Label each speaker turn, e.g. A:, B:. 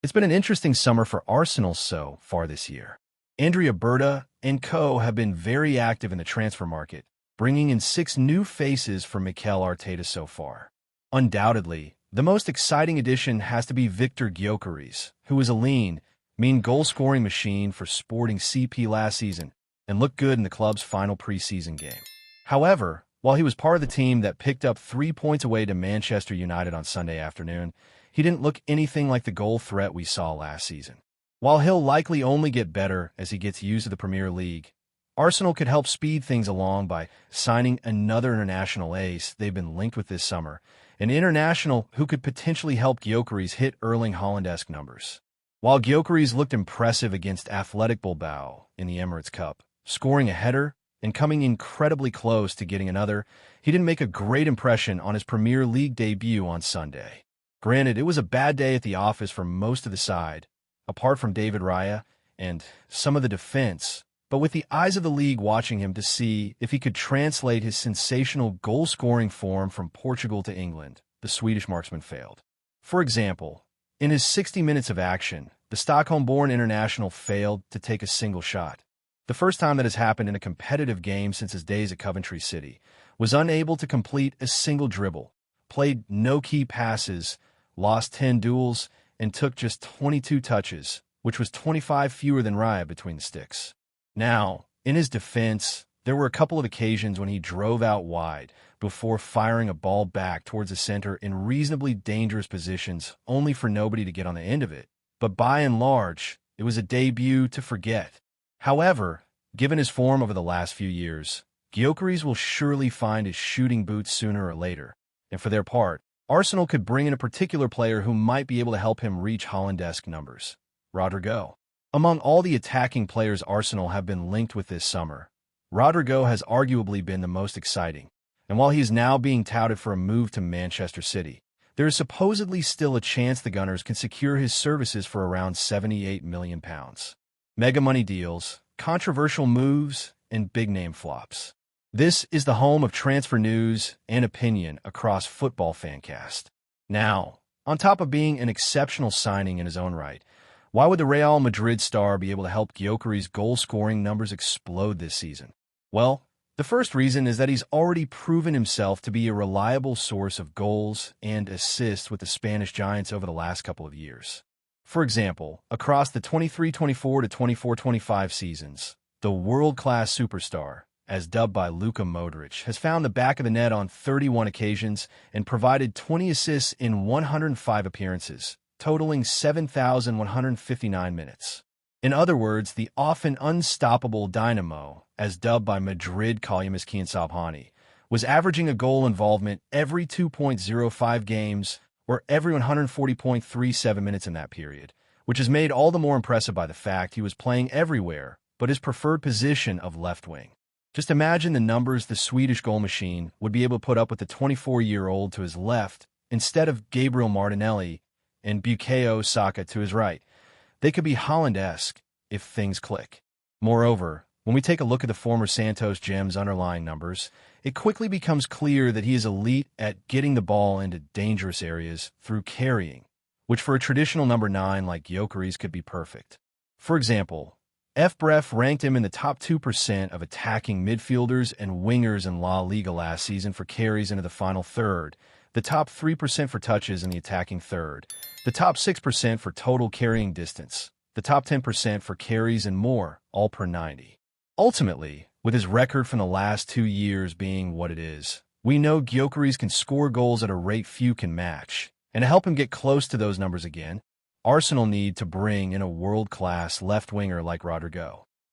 A: It's been an interesting summer for Arsenal so far this year. Andrea Berta and co. have been very active in the transfer market, bringing in 6 new faces for Mikel Arteta so far. Undoubtedly, the most exciting addition has to be Victor Gyokeres, who is a lean, mean goal-scoring machine for Sporting CP last season and looked good in the club's final preseason game. However, while he was part of the team that picked up 3 points away to Manchester United on Sunday afternoon, he didn't look anything like the goal threat we saw last season. While he'll likely only get better as he gets used to the Premier League, Arsenal could help speed things along by signing another international ace they've been linked with this summer, an international who could potentially help Gyokeres hit Erling Haaland-esque numbers. While Gyokeres looked impressive against Athletic Bilbao in the Emirates Cup, scoring a header and coming incredibly close to getting another, he didn't make a great impression on his Premier League debut on Sunday. Granted, it was a bad day at the office for most of the side, apart from David Raya and some of the defense, but with the eyes of the league watching him to see if he could translate his sensational goal-scoring form from Portugal to England, the Swedish marksman failed. For example, in his 60 minutes of action, the Stockholm-born international failed to take a single shot. The first time that has happened in a competitive game since his days at Coventry City, was unable to complete a single dribble, played no key passes, lost 10 duels, and took just 22 touches, which was 25 fewer than Raya between the sticks. Now, in his defense, there were a couple of occasions when he drove out wide before firing a ball back towards the center in reasonably dangerous positions, only for nobody to get on the end of it. But by and large, it was a debut to forget. However, given his form over the last few years, Gyokeres will surely find his shooting boots sooner or later, and for their part, Arsenal could bring in a particular player who might be able to help him reach Haaland-esque numbers: Rodrigo. Among all the attacking players Arsenal have been linked with this summer, Rodrigo has arguably been the most exciting, and while he is now being touted for a move to Manchester City, there is supposedly still a chance the Gunners can secure his services for around £78 million. Mega money deals, controversial moves, and big-name flops. This is the home of transfer news and opinion across Football Fancast. Now, on top of being an exceptional signing in his own right, why would the Real Madrid star be able to help Gyokeres' goal-scoring numbers explode this season? Well, the first reason is that he's already proven himself to be a reliable source of goals and assists with the Spanish Giants over the last couple of years. For example, across the 23-24 to 24-25 seasons, the world-class superstar, as dubbed by Luka Modric, has found the back of the net on 31 occasions and provided 20 assists in 105 appearances, totaling 7,159 minutes. In other words, the often unstoppable Dynamo, as dubbed by Madrid Kalyamaski and Sabhani, was averaging a goal involvement every 2.05 games or every 140.37 minutes in that period, which is made all the more impressive by the fact he was playing everywhere but his preferred position of left wing. Just imagine the numbers the Swedish goal machine would be able to put up with the 24-year-old to his left instead of Gabriel Martinelli and Bukayo Saka to his right. They could be Haaland-esque if things click. Moreover, when we take a look at the former Santos gem's underlying numbers, it quickly becomes clear that he is elite at getting the ball into dangerous areas through carrying, which for a traditional number 9 like Gyokeres could be perfect. For example, FBref ranked him in the top 2% of attacking midfielders and wingers in La Liga last season for carries into the final third, the top 3% for touches in the attacking third, the top 6% for total carrying distance, the top 10% for carries and more, all per 90. Ultimately, with his record from the last 2 years being what it is, we know Gyokeres can score goals at a rate few can match, and to help him get close to those numbers again, Arsenal need to bring in a world-class left winger like Rodrigo.